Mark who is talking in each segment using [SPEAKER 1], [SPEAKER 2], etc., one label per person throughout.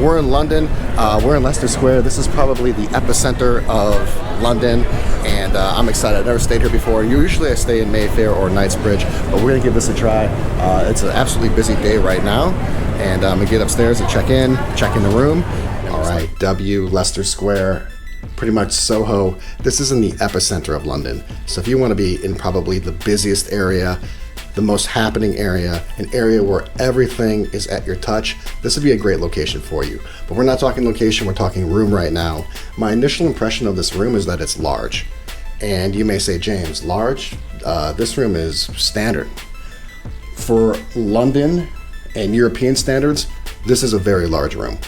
[SPEAKER 1] We're in London. We're in Leicester Square. This is probably the epicenter of London, and I'm excited. I've never stayed here before. Usually I stay in Mayfair or Knightsbridge, but we're gonna give this a try. It's an absolutely busy day right now, and I'm gonna get upstairs and check in the room. All right, W Leicester Square, pretty much Soho. This is in the epicenter of London. So if you want to be in probably the busiest area, the most happening area, an area where everything is at your touch, this would be a great location for you. But we're not talking location, we're talking room right now. My initial impression of this room is that it's large. And you may say, James, large? This room is standard. For London and European standards, this is a very large room.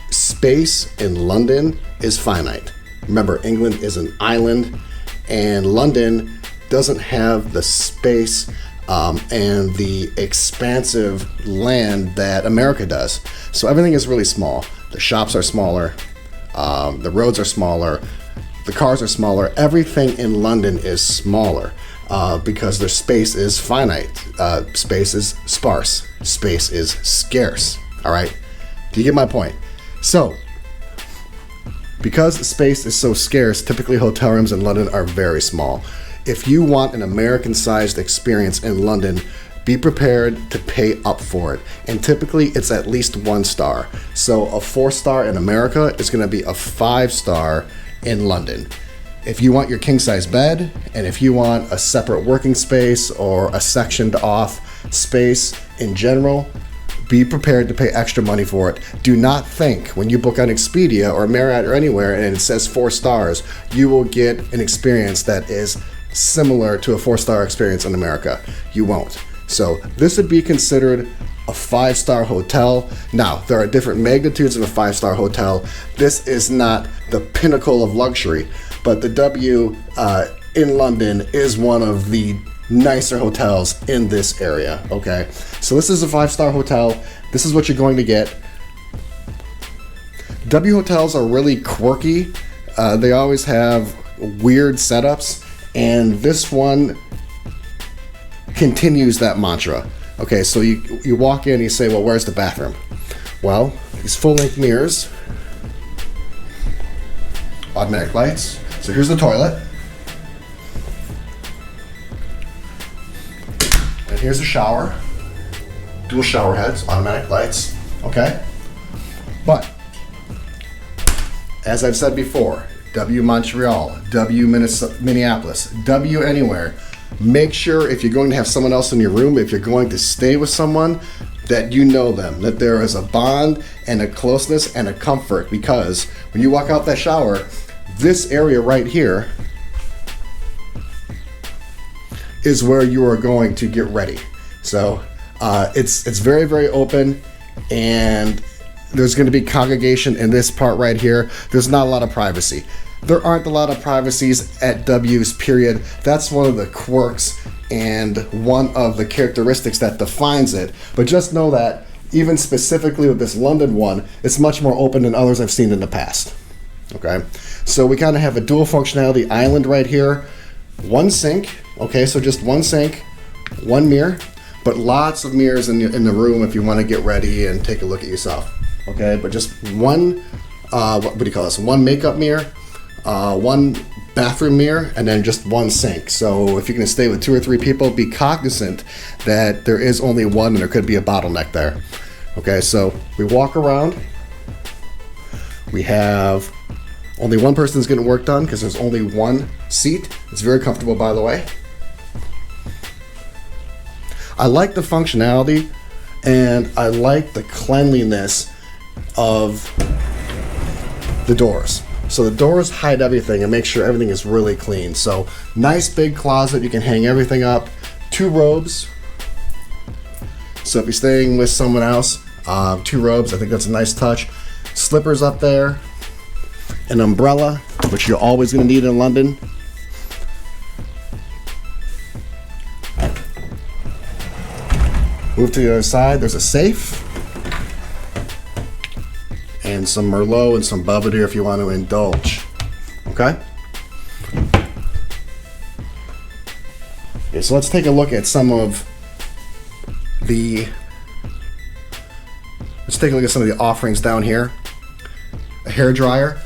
[SPEAKER 1] Space in London is finite. Remember, England is an island, and London doesn't have the space and the expansive land that America does. So everything is really small. The shops are smaller, the roads are smaller, the cars are smaller. Everything in London is smaller because their space is finite. Space is sparse. Space is scarce. All right? Do you get my point? So, because space is so scarce, typically hotel rooms in London are very small. If you want an American-sized experience in London, be prepared to pay up for it. And typically, it's at least 1 star. So a 4-star in America is gonna be a 5-star in London. If you want your king-size bed, and if you want a separate working space or a sectioned off space in general, be prepared to pay extra money for it. Do not think when you book on Expedia or Marriott or anywhere and it says 4 stars, you will get an experience that is similar to a 4-star experience in America. You won't. So this would be considered a 5-star hotel. Now, there are different magnitudes of a 5-star hotel. This is not the pinnacle of luxury, but the W in London is one of the nicer hotels in this area, okay? So this is a 5-star hotel. This is what you're going to get. W hotels are really quirky. They always have weird setups, and this one continues that mantra. Okay, so you walk in and you say, well, where's the bathroom? Well, these full-length mirrors, automatic lights. So here's the toilet. And here's the shower. Dual shower heads, automatic lights, okay? But, as I've said before, W Montreal, W Minneapolis, W anywhere, make sure if you're going to have someone else in your room, if you're going to stay with someone, that you know them, that there is a bond and a closeness and a comfort, because when you walk out that shower, this area right here is where you are going to get ready. So it's very, very open, and there's going to be congregation in this part right here. There's not a lot of privacy. There aren't a lot of privacies at W's, period. That's one of the quirks and one of the characteristics that defines it. But just know that even specifically with this London one, it's much more open than others I've seen in the past. Okay, so we kind of have a dual functionality island right here. 1 sink, okay, so just 1 sink, 1 mirror, but lots of mirrors in the room if you want to get ready and take a look at yourself. Okay, but just one, what do you call this? 1 makeup mirror, 1 bathroom mirror, and then just 1 sink. So if you're going to stay with 2 or 3 people, be cognizant that there is only one and there could be a bottleneck there. Okay, so we walk around. We have only 1 person's getting work done because there's only 1 seat. It's very comfortable, by the way. I like the functionality, and I like the cleanliness of the doors. So the doors hide everything and make sure everything is really clean. So nice big closet, you can hang everything up. 2 robes. So if you're staying with someone else, 2 robes, I think that's a nice touch. Slippers up there. An umbrella, which you're always going to need in London. Move to the other side, there's a safe. And some Merlot and some Belvedere if you want to indulge. Okay? Okay, so let's take a look at some of the Let's take a look at some of the offerings down here. A hair dryer,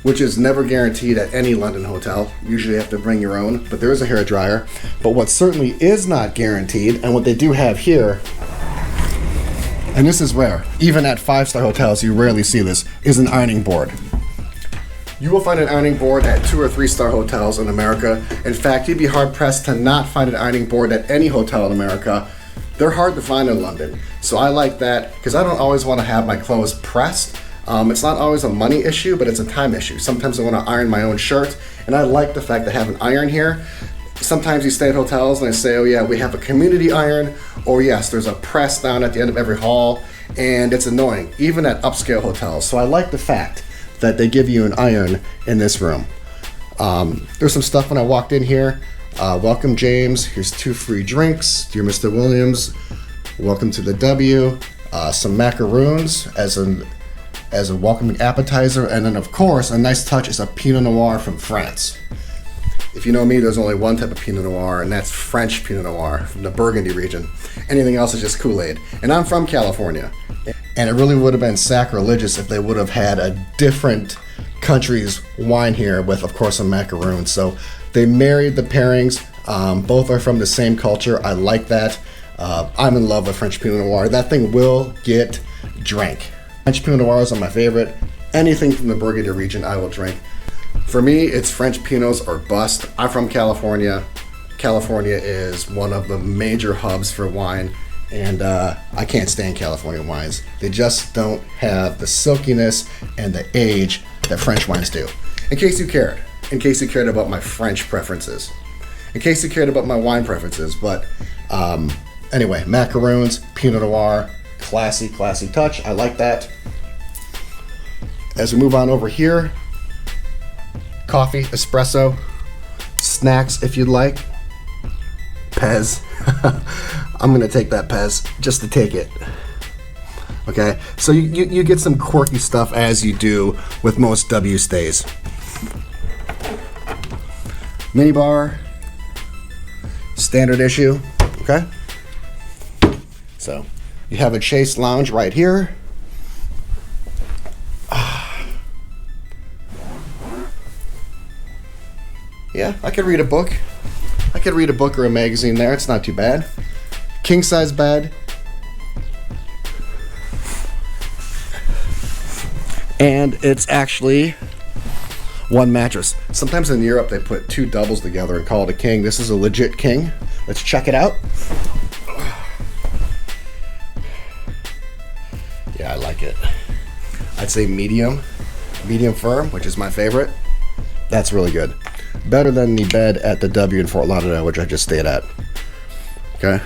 [SPEAKER 1] which is never guaranteed at any London hotel. Usually you have to bring your own, but there is a hair dryer. But what certainly is not guaranteed, and what they do have here, and this is rare, even at 5-star hotels you rarely see this, is an ironing board. You will find an ironing board at 2 or 3-star hotels in America. In fact, you'd be hard pressed to not find an ironing board at any hotel in America. They're hard to find in London. So I like that because I don't always want to have my clothes pressed. It's not always a money issue, but it's a time issue. Sometimes I want to iron my own shirt, and I like the fact that I have an iron here. Sometimes you stay at hotels and they say, oh yeah, we have a community iron, or yes, there's a press down at the end of every hall, and it's annoying, even at upscale hotels. So I like the fact that they give you an iron in this room. There's some stuff when I walked in here. Welcome, James. Here's 2 free drinks. Dear Mr. Williams, welcome to the W. Some macaroons as a welcoming appetizer, and then of course a nice touch is a Pinot Noir from France. If you know me, there's only one type of Pinot Noir, and that's French Pinot Noir from the Burgundy region. Anything else is just Kool-Aid. And I'm from California, and it really would have been sacrilegious if they would have had a different country's wine here with, of course, some macaroons. So they married the pairings. Both are from the same culture. I like that. I'm in love with French Pinot Noir. That thing will get drank. French Pinot Noirs are my favorite. Anything from the Burgundy region, I will drink. For me, it's French Pinots or bust. I'm from California. California is one of the major hubs for wine, and I can't stand California wines. They just don't have the silkiness and the age that French wines do. In case you cared about my French preferences, in case you cared about my wine preferences, but anyway, macaroons, Pinot Noir, classy touch. I like that. As we move on over here, coffee, espresso, snacks if you'd like. Pez. I'm gonna take that Pez just to take it. Okay, so you get some quirky stuff as you do with most W stays. Minibar, standard issue. Okay, so you have a Chaise Lounge right here. Yeah, I could read a book. I could read a book or a magazine there. It's not too bad. King size bed. And it's actually one mattress. Sometimes in Europe they put 2 doubles together and call it a king. This is a legit king. Let's check it out. Yeah, I like it. I'd say medium firm, which is my favorite. That's really good. Better than the bed at the W in Fort Lauderdale, which I just stayed at. Okay.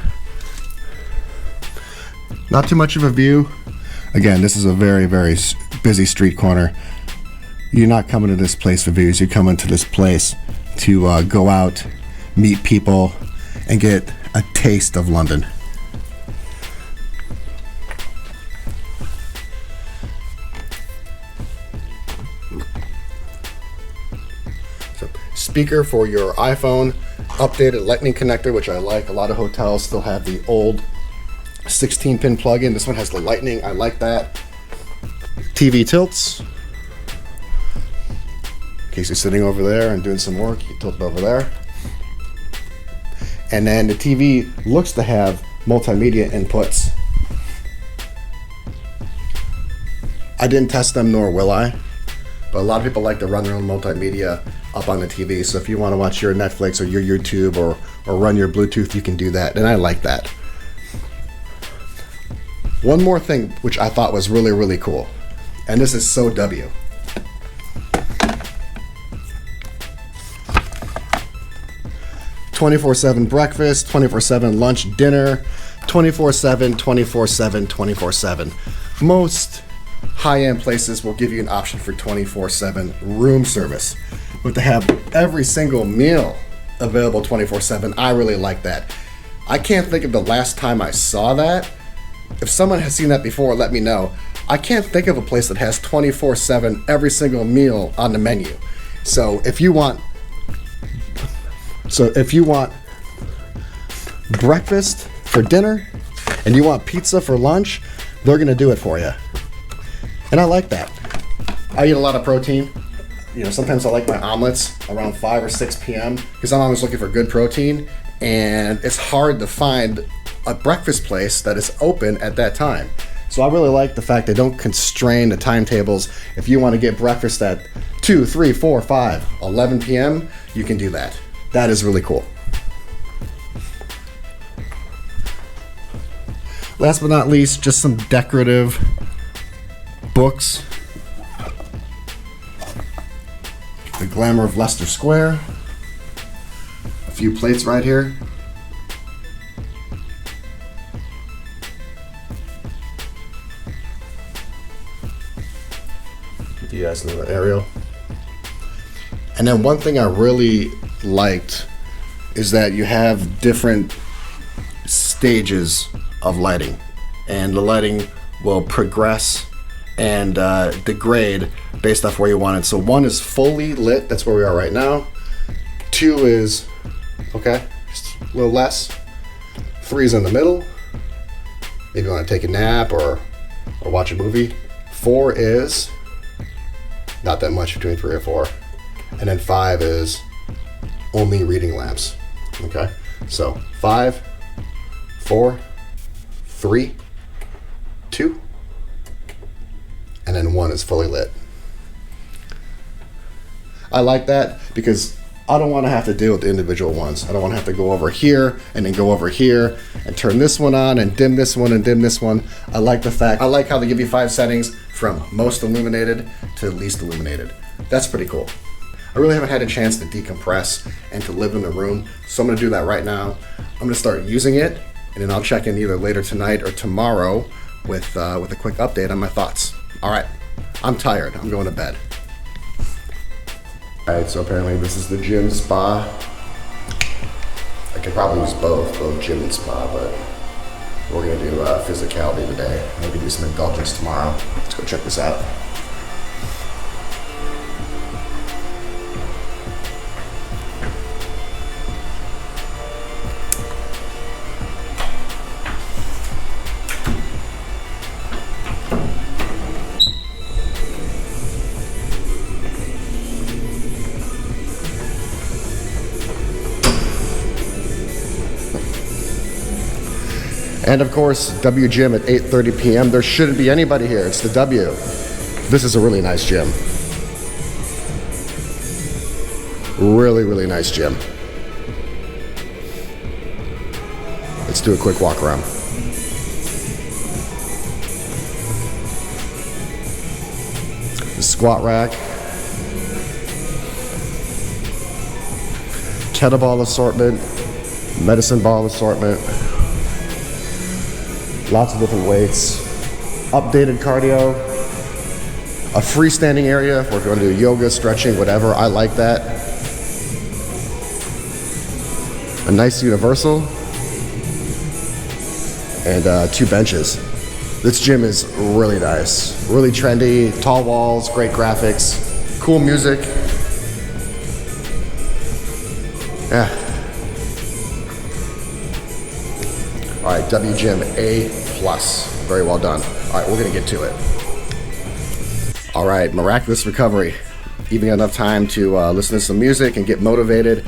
[SPEAKER 1] Not too much of a view. Again, this is a very, very busy street corner. You're not coming to this place for views. You're coming to this place to go out, meet people, and get a taste of London. Speaker for your iPhone, updated lightning connector, which I like. A lot of hotels still have the old 16-pin plug-in. This one has the lightning. I like that. TV tilts. In case you're sitting over there and doing some work, you tilt it over there. And then the TV looks to have multimedia inputs. I didn't test them, nor will I. But a lot of people like to run their own multimedia up on the TV. So if you want to watch your Netflix or your YouTube or run your Bluetooth, you can do that. And I like that. One more thing which I thought was really, really cool. And this is so W. "24/7 breakfast, 24/7 lunch, dinner, 24/7, 24/7, 24/7. Most high-end places will give you an option for 24/7 room service, but to have every single meal available 24/7, I really like that. I can't think of the last time I saw that. If someone has seen that before, let me know. I can't think of a place that has 24/7 every single meal on the menu. So if you want breakfast for dinner and you want pizza for lunch, they're gonna do it for you. And I like that. I eat a lot of protein. You know, sometimes I like my omelets around 5 or 6 p.m. because I'm always looking for good protein, and it's hard to find a breakfast place that is open at that time. So I really like the fact they don't constrain the timetables. If you want to get breakfast at 2, 3, 4, 5, 11 p.m., you can do that. That is really cool. Last but not least, just some decorative books. The Glamour of Leicester Square. A few plates right here. Give you guys another aerial. And then one thing I really liked is that you have different stages of lighting, and the lighting will progress and degrade based off where you want it. So 1 is fully lit, that's where we are right now. 2 is, okay, just a little less. 3 is in the middle. Maybe you want to take a nap or watch a movie. 4 is not that much between 3 or 4. And then 5 is only reading lamps. Okay, so 5, 4, 3, 2, and then 1 is fully lit. I like that because I don't want to have to deal with the individual ones. I don't want to have to go over here and then go over here and turn this one on and dim this one and dim this one. I like how they give you 5 settings from most illuminated to least illuminated. That's pretty cool. I really haven't had a chance to decompress and to live in the room, so I'm going to do that right now. I'm going to start using it, and then I'll check in either later tonight or tomorrow with a quick update on my thoughts. All right, I'm tired. I'm going to bed. All right, so apparently this is the gym spa. I could probably use both gym and spa, but we're going to do physicality today. Maybe do some indulgence tomorrow. Let's go check this out. And of course, W Gym at 8:30 p.m. There shouldn't be anybody here. It's the W. This is a really nice gym. Really, really nice gym. Let's do a quick walk around. The squat rack. Kettlebell assortment. Medicine ball assortment. Lots of different weights, updated cardio, a freestanding area if we're going to do yoga, stretching, whatever. I like that. A nice universal, and 2 benches. This gym is really nice, really trendy, tall walls, great graphics, cool music. Yeah. All right, W Gym A+. Very well done. All right, we're gonna get to it. All right, miraculous recovery. Even enough time to listen to some music and get motivated.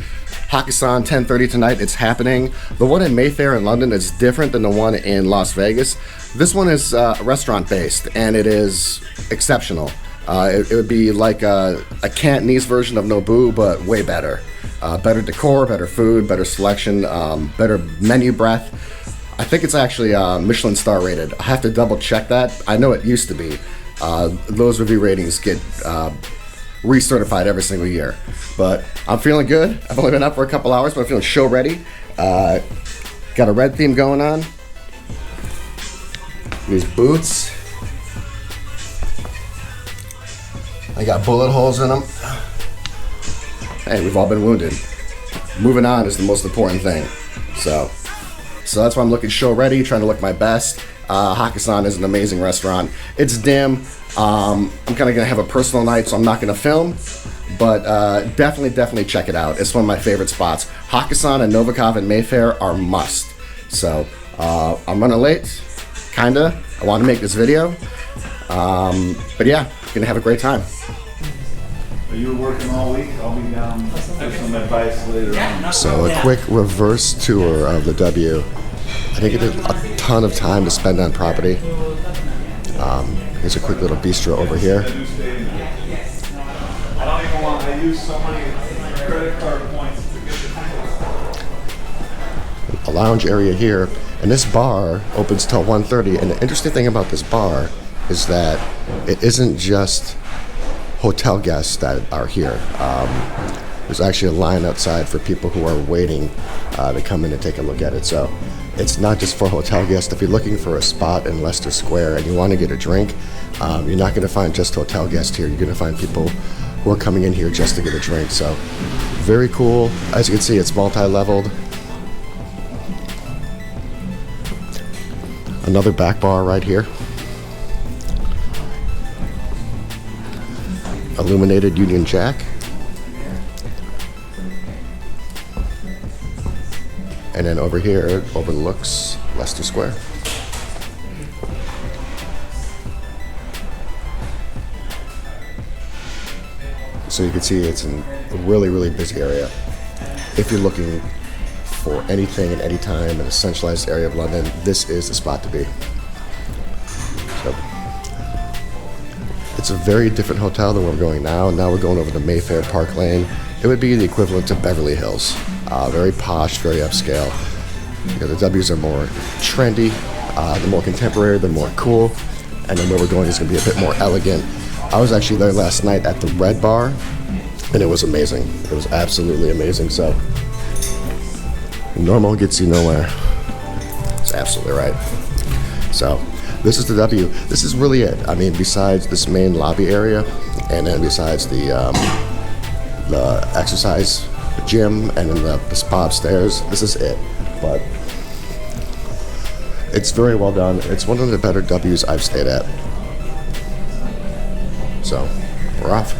[SPEAKER 1] Hakkasan, 10:30 tonight, it's happening. The one in Mayfair in London is different than the one in Las Vegas. This one is restaurant-based, and it is exceptional. It would be like a Cantonese version of Nobu, but way better. Better decor, better food, better selection, better menu breadth. I think it's actually Michelin star rated. I have to double check that. I know it used to be. Those review ratings get recertified every single year. But I'm feeling good. I've only been up for a couple hours, but I'm feeling show ready. Got a red theme going on. These boots. I got bullet holes in them. Hey, we've all been wounded. Moving on is the most important thing. So that's why I'm looking show ready, trying to look my best. Hakkasan is an amazing restaurant. It's dim. I'm kind of gonna have a personal night, so I'm not gonna film, but definitely check it out. It's one of my favorite spots. Hakkasan and Novikov and Mayfair are must. So I'm running late, kinda, I want to make this video. But yeah, gonna have a great time.
[SPEAKER 2] Are you working all week? I'll be down for some advice later on.
[SPEAKER 1] So a quick reverse tour of the W. I didn't get a ton of time to spend on property. Here's a quick little bistro over here.
[SPEAKER 2] I don't even want, I use so many credit card points to get
[SPEAKER 1] A lounge area here, and this bar opens till 1:30. And the interesting thing about this bar is that it isn't just hotel guests that are here. There's actually a line outside for people who are waiting to come in and take a look at it. So it's not just for hotel guests. If you're looking for a spot in Leicester Square and you want to get a drink, you're not going to find just hotel guests here. You're going to find people who are coming in here just to get a drink. So very cool. As you can see, it's multi-leveled. Another back bar right here. Illuminated Union Jack. And then over here, it overlooks Leicester Square. So you can see it's in a really, really busy area. If you're looking for anything at any time in a centralized area of London, this is the spot to be. So it's a very different hotel than where we're going now. Now we're going over to Mayfair Park Lane. It would be the equivalent to Beverly Hills. Very posh, very upscale. You know, the W's are more trendy, they're more contemporary, they're more cool. And then where we're going is going to be a bit more elegant. I was actually there last night at the Red Bar, and it was amazing. It was absolutely amazing. So normal gets you nowhere. That's absolutely right. So this is the W. This is really it. I mean, besides this main lobby area, and then besides the exercise gym, and then the spa upstairs, this is it. But it's very well done. It's one of the better W's I've stayed at. So we're off.